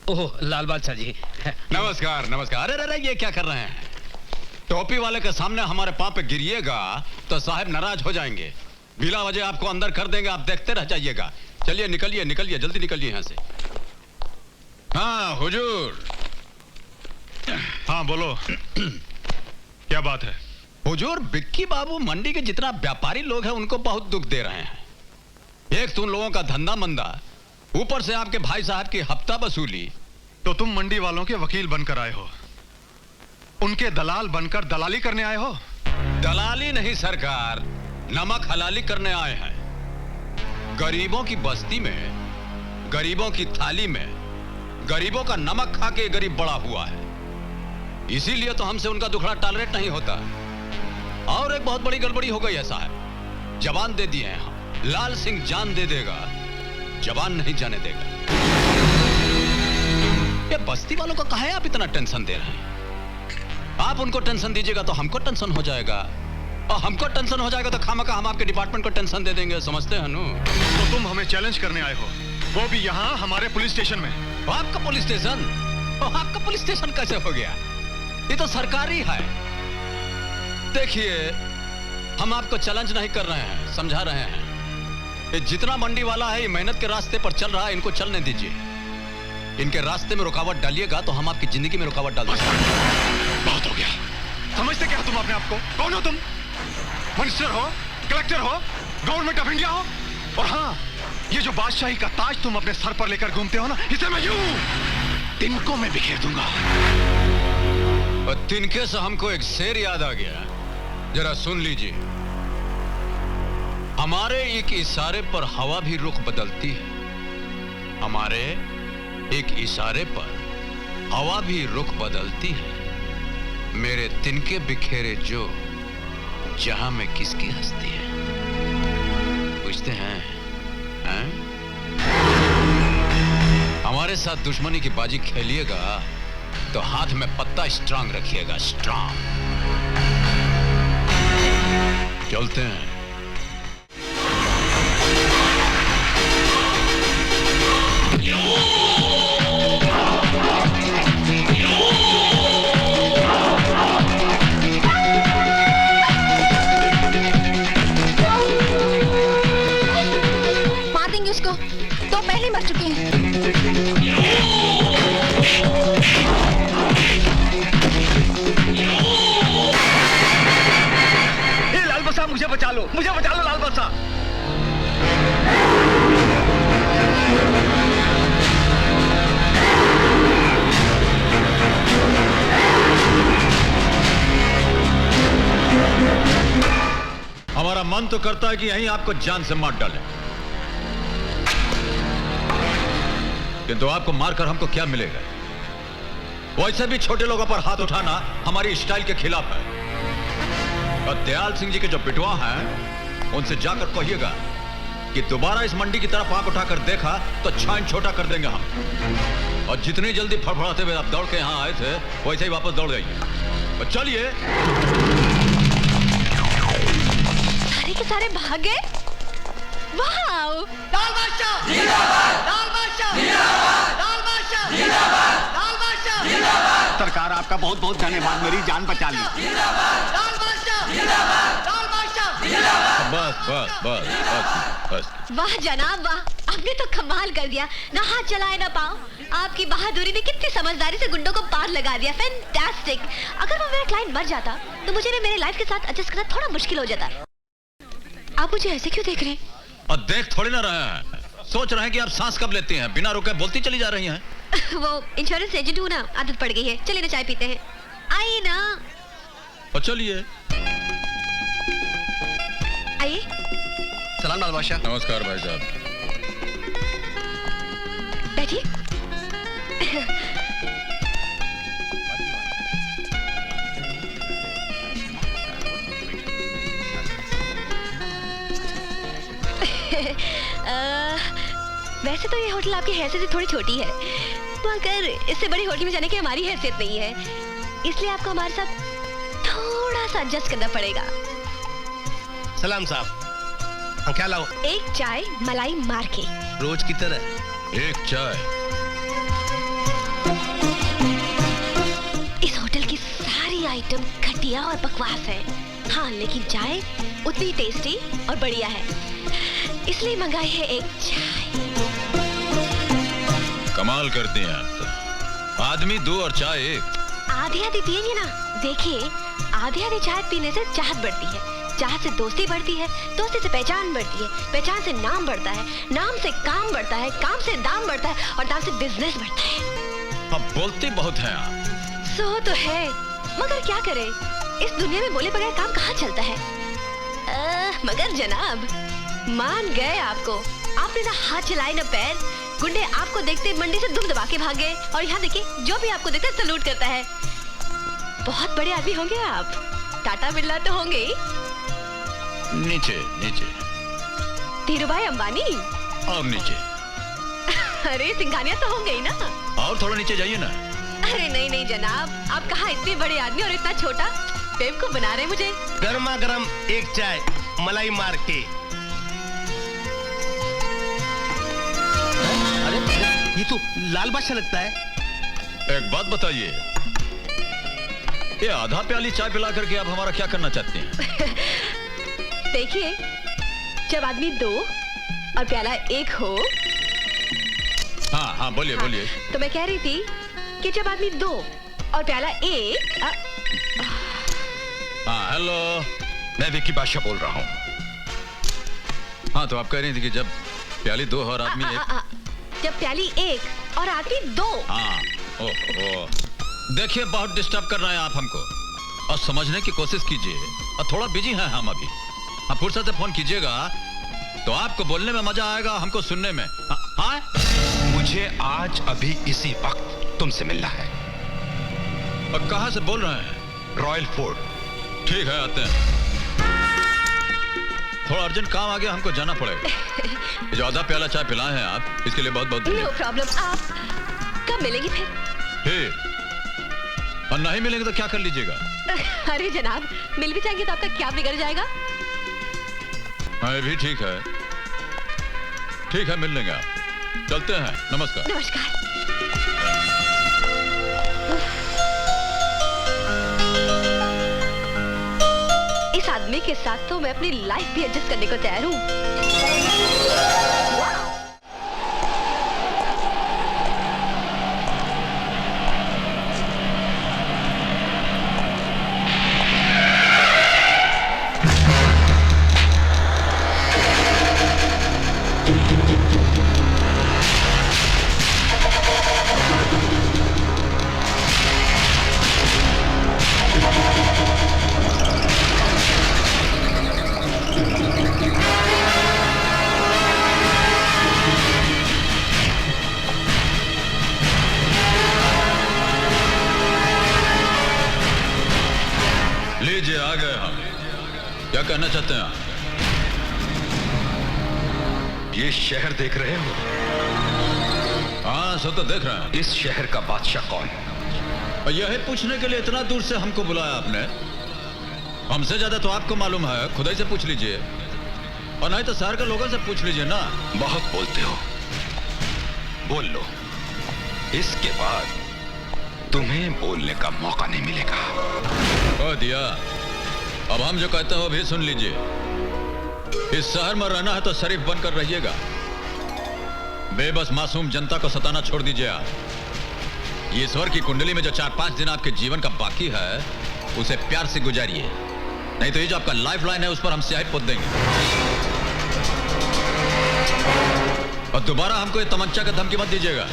ओह लाल बादशाह जी। नमस्कार नमस्कार। अरे अरे ये क्या कर रहे हैं? टोपी वाले के सामने हमारे पाँव पे गिरिएगा तो साहब नाराज हो जाएंगे। बिला वजह आपको अंदर कर देंगे, आप देखते रह जाइएगा। चलिए निकलिए निकलिए, जल्दी निकलिए यहाँ से। हाँ हुजूर। हाँ बोलो। क्या बात है? हुजूर बिक्की बाबू मंडी के जितना व्यापारी लोग हैं उनको बहुत दुख दे रहे हैं। एक तो उन लोगों का धंधा मंदा, ऊपर से आपके भाई साहब की हफ्ता वसूली। तो तुम मंडी वालों के वकील बनकर आए हो, उनके दलाल बनकर दलाली करने आए हो? दलाली नहीं सरकार, नमक हलाली करने आए हैं। गरीबों की बस्ती में, गरीबों की थाली में, गरीबों का नमक खा के गरीब बड़ा हुआ है। इसीलिए तो हमसे उनका दुखड़ा टॉलरेट नहीं होता। और एक बहुत बड़ी गड़बड़ी हो गई है साहब। जवान दे दिए हैं हम, लाल सिंह जान दे देगा, जवान नहीं जाने देगा। ये बस्ती वालों को काहे आप इतना टेंशन दे रहे हैं? आप उनको टेंशन दीजिएगा तो हमको टेंशन हो जाएगा, और हमको टेंशन हो जाएगा तो खामखा हम आपके डिपार्टमेंट को टेंशन दे देंगे। समझते हैं नु? तो तुम हमें चैलेंज करने आए हो, वो भी यहाँ हमारे पुलिस स्टेशन में। आपका पुलिस स्टेशन? आपका पुलिस स्टेशन कैसे हो गया? ये तो सरकारी है। देखिए हम आपको चैलेंज नहीं कर रहे हैं, समझा रहे हैं। ये जितना मंडी वाला है ये मेहनत के रास्ते पर चल रहा है, इनको चलने दीजिए। इनके रास्ते में रुकावट डालिएगा तो हम आपकी जिंदगी में रुकावट डाल देंगे। बहुत हो गया। समझते क्या तुम अपने आप को? कौन हो तुम? मिनिस्टर हो, कलेक्टर हो, गवर्नमेंट ऑफ इंडिया हो? और हाँ, ये जो बादशाही का ताज तुम अपने सर पर लेकर घूमते हो ना, इसे मैं यूं तिनकों में बिखेर दूंगा। और तिनके से हमको एक शेर याद आ गया, जरा सुन लीजिए। हमारे एक इशारे पर हवा भी रुख बदलती है, हमारे एक इशारे पर हवा भी रुख बदलती है। मेरे तिनके बिखेरे जो, जहां में किसकी हस्ती है? पूछते हैं, हैं? हमारे साथ दुश्मनी की बाजी खेलिएगा तो हाथ में पत्ता स्ट्रांग रखिएगा, स्ट्रांग। चलते हैं। मार देंगे उसको, तो पहले मर चुके हैं। लाल बसा मुझे बचा लो, मुझे बचा लो लाल बसा। हमारा मन तो करता है कि यहीं आपको जान से मार डालें, किंतु आपको मारकर हमको क्या मिलेगा? वैसे भी छोटे लोगों पर हाथ उठाना हमारी स्टाइल के खिलाफ है। और दयाल सिंह जी के जो पिटवा हैं, उनसे जाकर कहिएगा कि दोबारा इस मंडी की तरफ आंख उठाकर देखा तो छान छोटा कर देंगे हम। और जितनी जल्दी फड़फड़ाते हुए आप दौड़ के यहां आए थे, वैसे ही वापस दौड़ जाइए। और चलिए। सारे के सारे भाग गए। वाह! लाल बादशाह जिंदाबाद, लाल बादशाह जिंदाबाद, लाल बादशाह जिंदाबाद, लाल बादशाह जिंदाबाद। सरकार आपका बहुत बहुत धन्यवाद, मेरी जान बचा ली। जिंदाबाद, लाल बादशाह जिंदाबाद, लाल बादशाह जिंदाबाद। बस बस बस बस बस। वाह जनाब वाह, आपने तो कमाल कर दिया। ना हाथ चलाए ना पाँव, आपकी बहादुरी ने कितनी समझदारी से गुंडों को पार लगा दिया। फैंटास्टिक। अगर वो मेरा क्लाइंट मर जाता तो मुझे भी मेरे लाइफ के साथ एडजस्ट करना थोड़ा मुश्किल हो जाता। आप मुझे ऐसे क्यों देख रहे हैं? और देख थोड़ी ना रहे हैं, सोच रहे हैं कि आप सांस कब लेती हैं, बिना रुके बोलती चली जा रही हैं। वो इंश्योरेंस एजेंट हूँ ना, आदत पड़ गई है। चलिए ना चाय पीते हैं, आइए ना। और चलिए। आइए। सलाम लाल बादशाह। नमस्कार भाई साहब। बैठिए। वैसे तो ये होटल आपकी हैसियत से थोड़ी छोटी है, मगर इससे बड़ी होटल में जाने की हमारी हैसियत नहीं है, इसलिए आपको हमारे साथ थोड़ा सा एडजस्ट करना पड़ेगा। सलाम साहब, हम क्या लाओ? एक चाय मलाई मार के। रोज की तरह। एक चाय। आइटम घटिया और बकवास है। हाँ, लेकिन चाय उतनी टेस्टी और बढ़िया है, इसलिए मंगाई है एक चाय। कमाल करती हैं आप तो। आदमी दो और चाय एक। आधी आधी पिएंगे ना। देखिए, आधी आधी चाय पीने से चाहत बढ़ती है, चाहत से दोस्ती बढ़ती है, दोस्ती से पहचान बढ़ती है, पहचान से नाम बढ़ता है, नाम से काम बढ़ता है, काम से दाम बढ़ता है और दाम से बिजनेस बढ़ता है। अब बोलते बहुत हैं आप। सो तो है, मगर क्या करें, इस दुनिया में बोले बगैर काम कहाँ चलता है। मगर जनाब, मान गए आपको। आपने ना हाथ चलाए ना पैर। गुंडे आपको देखते मंडी से दुम दबा के भागे और यहाँ देखिए, जो भी आपको देखता सलूट करता है। बहुत बड़े आदमी होंगे आप, टाटा बिरला तो होंगे ही। नीचे नीचे। धीरूभाई अंबानी और नीचे। अरे सिंघानिया तो होंगे ही ना। और थोड़ा नीचे जाइए ना। अरे नहीं नहीं जनाब, आप कहाँ इतने बड़े आदमी और इतना छोटा। बेवकूफ बना रहे मुझे। गर्मा गर्म एक चाय मलाई मार के। अरे ये तो लाल बादशाह लगता है। एक बात बताइए, ये आधा प्याली चाय पिला करके आप हमारा क्या करना चाहते हैं? देखिए, जब आदमी दो और प्याला एक हो। हाँ हाँ, बोलिए बोलिए। तो मैं कह रही थी कि जब आदमी दो और प्याला एक। हाँ हेलो, मैं विक्की बादशाह बोल रहा हूँ। हाँ, तो आप कह रही थी कि जब प्याली दो और आदमी एक। जब प्याली एक और आदमी दो। हाँ, ओह, देखिए बहुत डिस्टर्ब कर रहे हैं आप हमको, और समझने की कोशिश कीजिए, और थोड़ा बिजी हैं हम अभी। आप फुर्सत से फोन कीजिएगा तो आपको बोलने में मजा आएगा, हमको सुनने में। हाँ, मुझे आज अभी इसी वक्त तुमसे मिलना है। और कहाँ से बोल रहे हैं? Royal fort. ठीक है, आते हैं। थोड़ा अर्जेंट काम आ गया, हमको जाना पड़ेगा। जो आधा प्याला चाय पिलाए हैं आप, इसके लिए बहुत बहुत नो प्रॉब्लम। आप कब मिलेंगे फिर? ठीक, और नहीं मिलेंगे तो क्या कर लीजिएगा? अरे जनाब, मिल भी जाएंगे तो आपका क्या बिगड़ जाएगा? हाँ, भी ठीक है। ठीक है, मिल लेंगे आप। चलते हैं, नमस्कार। नमस्कार। इस आदमी के साथ तो मैं अपनी लाइफ भी एडजस्ट करने को तैयार हूँ। लीजिए, आ गए हम। क्या कहना चाहते हैं आप? ये शहर देख रहे हो? हाँ, सब तो देख रहे हैं। इस शहर का बादशाह कौन है? और यही पूछने के लिए इतना दूर से हमको बुलाया आपने? हमसे ज्यादा तो आपको मालूम है, खुद ही से पूछ लीजिए, और नहीं तो शहर के लोगों से पूछ लीजिए ना। बहुत बोलते हो, बोल लो। इसके बाद तुम्हें बोलने का मौका नहीं मिलेगा। कह दिया। अब हम जो कहते हैं वो भी सुन लीजिए। इस शहर में रहना है तो शरीफ बनकर रहिएगा। बेबस मासूम जनता को सताना छोड़ दीजिए आप। ईश्वर की कुंडली में जो 4-5 दिन आपके जीवन का बाकी है, उसे प्यार से गुजारिए, नहीं तो ये जो आपका लाइफ लाइन है उस पर हम स्याही पोत देंगे। और दोबारा हमको ये तमंचा का धमकी मत दीजिएगा।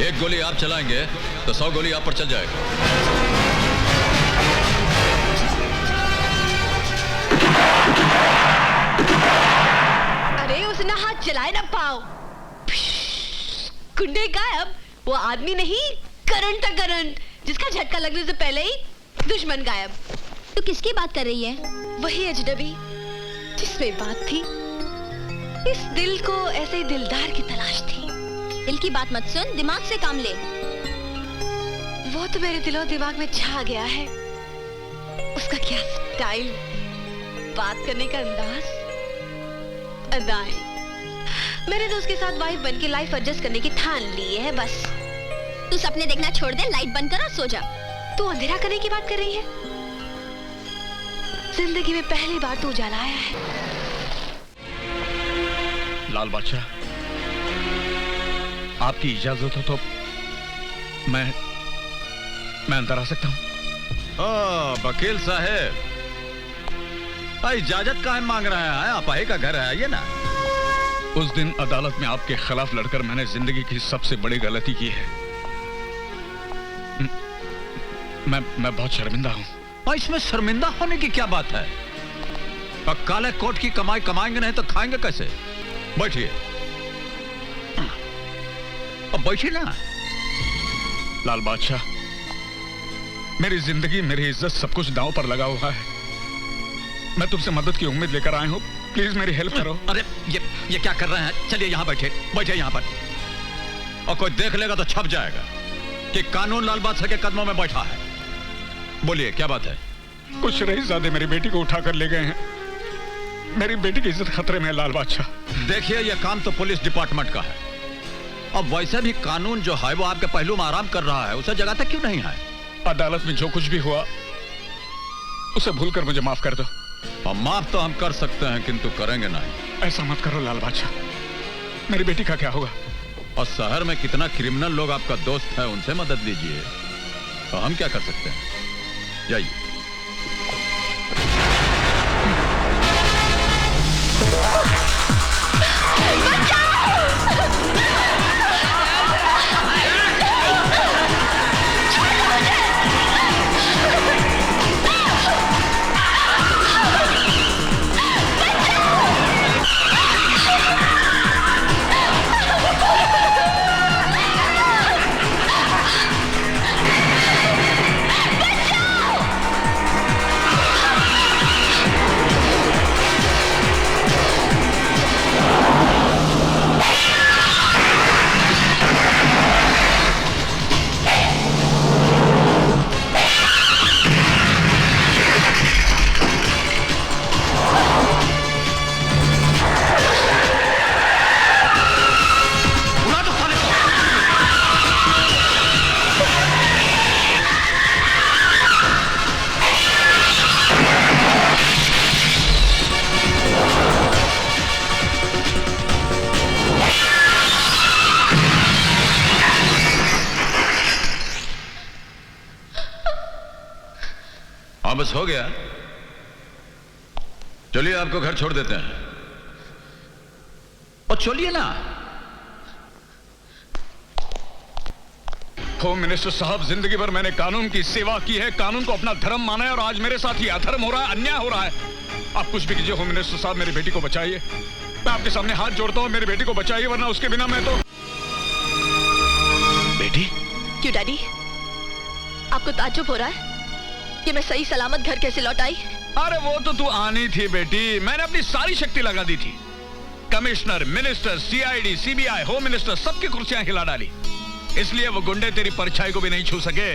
एक गोली आप चलाएंगे तो 100 गोली आप पर चल जाएगा। अरे उसने हाथ चलाए ना पाओ। गुंडे गायब। वो आदमी नहीं, करंट है करंट, जिसका झटका लगने से पहले ही दुश्मन गायब। तो किसकी बात कर रही है? वही अजनबी जिसमें बात थी। इस दिल को ऐसे ही दिलदार की तलाश थी। दिल की बात मत सुन, दिमाग से काम ले। वो तो मेरे दिलो दिमाग में छा गया है। उसका क्या स्टाइल, बात करने का अंदाज, अदाएं। मैंने तो उसके साथ वाइफ बन के लाइफ एडजस्ट करने की ठान ली है बस। तू सपने देखना छोड़ दे, लाइट बंद कर और सो जा। तू अंधेरा करने की बात कर रही है? जिंदगी में पहली बार तू उजाला आया है। लाल बादशाह, आपकी इजाजत हो तो मैं अंदर आ सकता हूं? वकील साहब, इजाजत काहे मांग रहे हैं? आप ही का घर है, आइए ना। उस दिन अदालत में आपके खिलाफ लड़कर मैंने जिंदगी की सबसे बड़ी गलती की है। मैं बहुत शर्मिंदा हूं। और इसमें शर्मिंदा होने की क्या बात है? और काले कोट की कमाई कमाएंगे नहीं तो खाएंगे कैसे? बैठिए, अब बैठिए ना। लाल बादशाह, मेरी जिंदगी, मेरी इज्जत, सब कुछ दांव पर लगा हुआ है। मैं तुमसे मदद की उम्मीद लेकर आया हूं, प्लीज मेरी हेल्प करो। अरे ये क्या कर रहे हैं? चलिए यहाँ बैठे यहाँ पर। और कोई देख लेगा तो छप जाएगा कि कानून लाल बादशाह के कदमों में बैठा है। बोलिए, क्या बात है? कुछ रईसज़ादे मेरी बेटी को उठाकर ले गए हैं। मेरी बेटी की इज्जत खतरे में है लाल बादशाह। देखिए, यह काम तो पुलिस डिपार्टमेंट का है। अब वैसे भी कानून जो है वो आपके पहलू में आराम कर रहा है, उसे जगह तक क्यों नहीं है? अदालत में जो कुछ भी हुआ उसे भूलकर मुझे माफ कर दो। और माफ तो हम कर सकते हैं, किंतु करेंगे नहीं। ऐसा मत करो लाल बादशाह, मेरी बेटी का क्या होगा? और शहर में कितना क्रिमिनल लोग आपका दोस्त है, उनसे मदद लीजिए। तो हम क्या कर सकते हैं? जाइए। बस हो गया। चलिए, आपको घर छोड़ देते हैं। और चलिए ना। होम मिनिस्टर साहब, जिंदगी भर मैंने कानून की सेवा की है, कानून को अपना धर्म माना है, और आज मेरे साथ ये अधर्म हो रहा है, अन्याय हो रहा है। आप कुछ भी कीजिए होम मिनिस्टर साहब, मेरी बेटी को बचाइए। मैं आपके सामने हाथ जोड़ता हूं, मेरी बेटी को बचाइए, वरना उसके बिना मैं तो। बेटी? क्यों डैडी, आपको ताज्जुब हो रहा है कि मैं सही सलामत घर कैसे लौट आई? अरे वो तो तू आनी थी बेटी, मैंने अपनी सारी शक्ति लगा दी थी। Commissioner, minister, CID, CBI, home minister, सबकी कुर्सियां हिला डाली। इसलिए वो गुंडे तेरी परछाई को भी नहीं छू सके।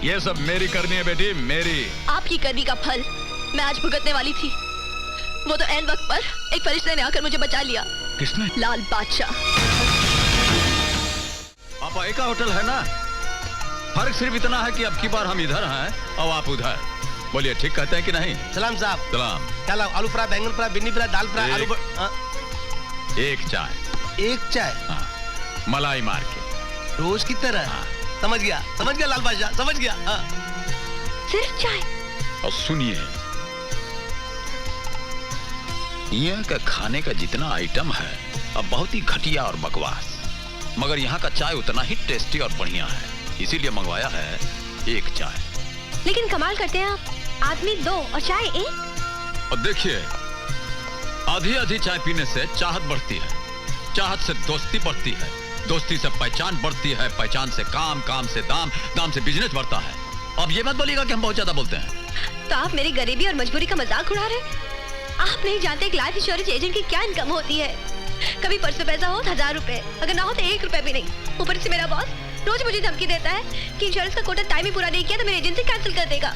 ये सब मेरी करनी है बेटी, मेरी। आपकी करनी का फल मैं आज भुगतने वाली थी। वो तो ऐन वक्त पर एक फरिश्ते ने आकर मुझे बचा लिया। किसने? लाल बादशाह। पापा, एक होटल है ना, फर्क सिर्फ इतना है कि अब की बार हम इधर हैं और आप उधर। बोलिए, ठीक कहते हैं कि नहीं? सलाम साहब। सलाम। क्या लाओ? आलू फ्राई, बैंगन फ्राई, भिंडी फ्राई, दाल फ्राई, आलू एक चाय। एक चाय? हाँ, मलाई मार के। रोज की तरह? हाँ। समझ गया लाल बादशाह, समझ गया। हाँ। सिर्फ चाय? और सुनिए, यहाँ का खाने का जितना आइटम है अब बहुत ही घटिया और बकवास, मगर यहाँ का चाय उतना ही टेस्टी और बढ़िया है, इसीलिए मंगवाया है एक चाय। लेकिन कमाल करते हैं आप, आदमी दो और चाय एक। और देखिए, आधी आधी चाय पीने से चाहत बढ़ती है, चाहत से दोस्ती बढ़ती है, दोस्ती से पहचान बढ़ती है, पहचान से काम, काम से दाम, दाम से बिजनेस बढ़ता है। अब ये मत बोलिएगा कि हम बहुत ज्यादा बोलते हैं। तो आप मेरी गरीबी और मजबूरी का मजाक उड़ा रहे? आप नहीं जानते एक लाइफ इंश्योरेंस एजेंट की क्या इनकम होती है। कभी परसों पैसा हो 1000 रुपए, अगर ना हो तो 1 रुपए भी नहीं। ऊपर से मेरा बॉस रोज मुझे धमकी देता है कि इंश्योरेंस का कोटा टाइम ही पूरा नहीं किया तो मेरी एजेंसी कैंसिल कर देगा।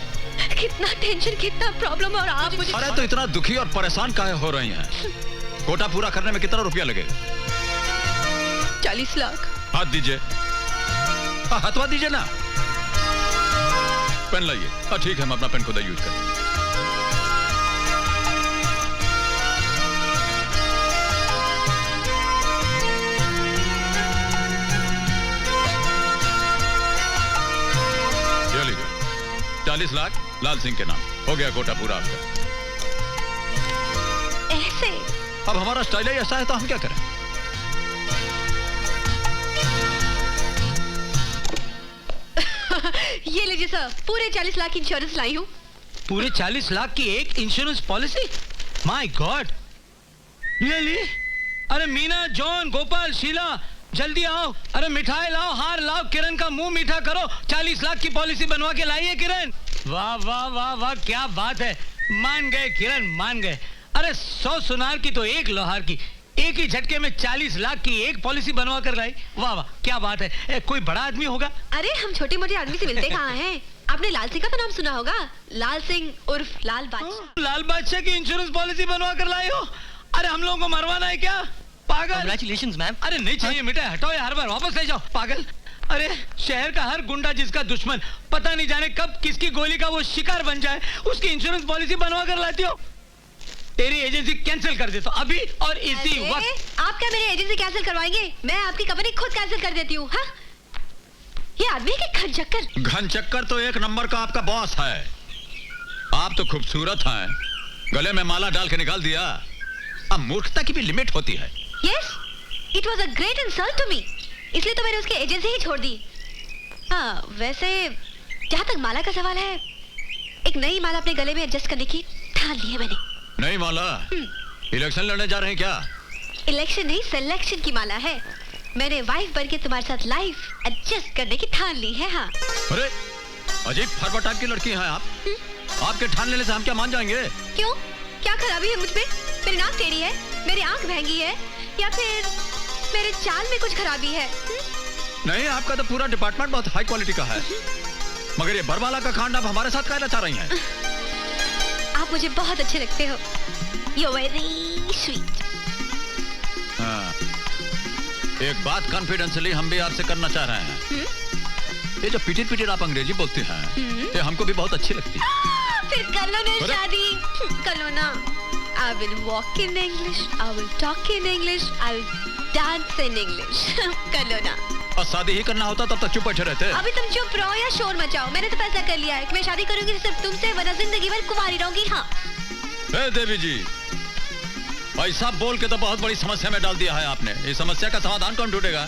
कितना टेंशन, कितना प्रॉब्लम, और आप मुझे। अरे तो इतना दुखी और परेशान काहे हो रही हैं? कोटा पूरा करने में कितना रुपया लगेगा? 40 लाख। हाथ दीजिए, हथवा दीजिए ना। पेन लाइए। ठीक है, मैं अपना पेन खुद यूज करता हूं। 40 लाख लाल सिंह के नाम, हो गया कोटा पूरा आपका। ऐसे अब हमारा स्टाइल ही ऐसा है तो हम क्या करें? ये लीजिए सर, पूरे 40 लाख की इंश्योरेंस लाई हूँ। पूरे 40 लाख की एक insurance policy? My God, really? अरे मीना, जॉन, गोपाल, शीला, जल्दी आओ। अरे मिठाई लाओ, हार लाओ, किरण का मुंह मीठा करो। 40 लाख की पॉलिसी बनवा के लाइए किरण। वाह वाह वाह वाह, क्या बात है। मान गए किरण, मान गए। अरे 100 सुनार की तो एक लोहार की, एक ही झटके में 40 लाख की एक पॉलिसी बनवा कर लाई। वाह वाह, क्या बात है। कोई बड़ा आदमी होगा? अरे हम छोटे मोटे आदमी से मिलते कहाँ हैं? आपने लाल सिंह का तो नाम सुना होगा, लाल सिंह उर्फ लाल बादशाह। लाल बादशाह की इंश्योरेंस पॉलिसी बनवा कर लाई हो? अरे हम लोगों को मरवाना है क्या? पागल। Congratulations, ma'am. अरे नहीं चाहिए मिठाई, हटाओ ये हर बार, वापस ले जाओ। पागल। अरे शहर का हर गुंडा जिसका दुश्मन, पता नहीं जाने कब किसकी गोली का वो शिकार बन जाए, उसकी इंश्योरेंस पॉलिसी बनवा कर लाती हो। तेरी एजेंसी कैंसिल कर देता अभी और इसी वक्त। आप क्या मेरी एजेंसी कैंसिल करवाएंगे? मैं आपकी कंपनी खुद कैंसिल कर देती हूँ। हाँ? ये आदमी है कि घनचक्कर? घनचक्कर तो एक नंबर का आपका बॉस है। आप तो खूबसूरत हैं, गले में माला डाल के निकाल दिया। अब मूर्खता की भी लिमिट होती है। Yes, it was a great insult to me. इसलिए तो मैंने उसकी एजेंसी ही छोड़ दी। हाँ, वैसे जहाँ तक माला का सवाल है, एक नई माला अपने गले में एडजस्ट करने की ठान ली है मैंने। नहीं माला, इलेक्शन लड़ने जा रहे हैं क्या? इलेक्शन नहीं, सिलेक्शन की माला है। मैंने वाइफ बन के तुम्हारे साथ लाइफ एडजस्ट करने की ठान ली है। हाँ। अरे अजीब फरवा टाइप की लड़की हैं आप। आपके ठान लेने से हम क्या मान जाएंगे? क्यों? क्या खराबी है मुझ में? मेरी नाक टेढ़ी है, मेरी आंख महंगी है, या फिर मेरे चाल में कुछ खराबी है? नहीं, आपका तो पूरा डिपार्टमेंट बहुत हाई क्वालिटी का है। मगर ये बरमाला का कांड आप हमारे साथ कहना चाह रही हैं? आप मुझे बहुत अच्छे लगते हो। You're very sweet. हाँ, एक बात कॉन्फिडेंशियली हम भी आपसे करना चाह रहे हैं। ये जो पिटिर पिटिर आप अंग्रेजी बोलते हैं, ये हमको भी बहुत अच्छी लगती है। फिर कर लो ना शादी, कर लो ना। I will walk in English, I will talk in English, I will dance in English. कर लो ना। और शादी ही करना होता तब तक चुप बैठे रहते। अभी तुम चुप रहो या शोर मचाओ। मैंने तो फैसला कर लिया है कि मैं शादी करूंगी सिर्फ तुमसे, वरना जिंदगी भर कुंवारी रहूंगी। हाँ। देवी जी, ऐसा बोल के तो बहुत बड़ी समस्या में डाल दिया है आपने। इस समस्या का समाधान कौन ढूंढेगा?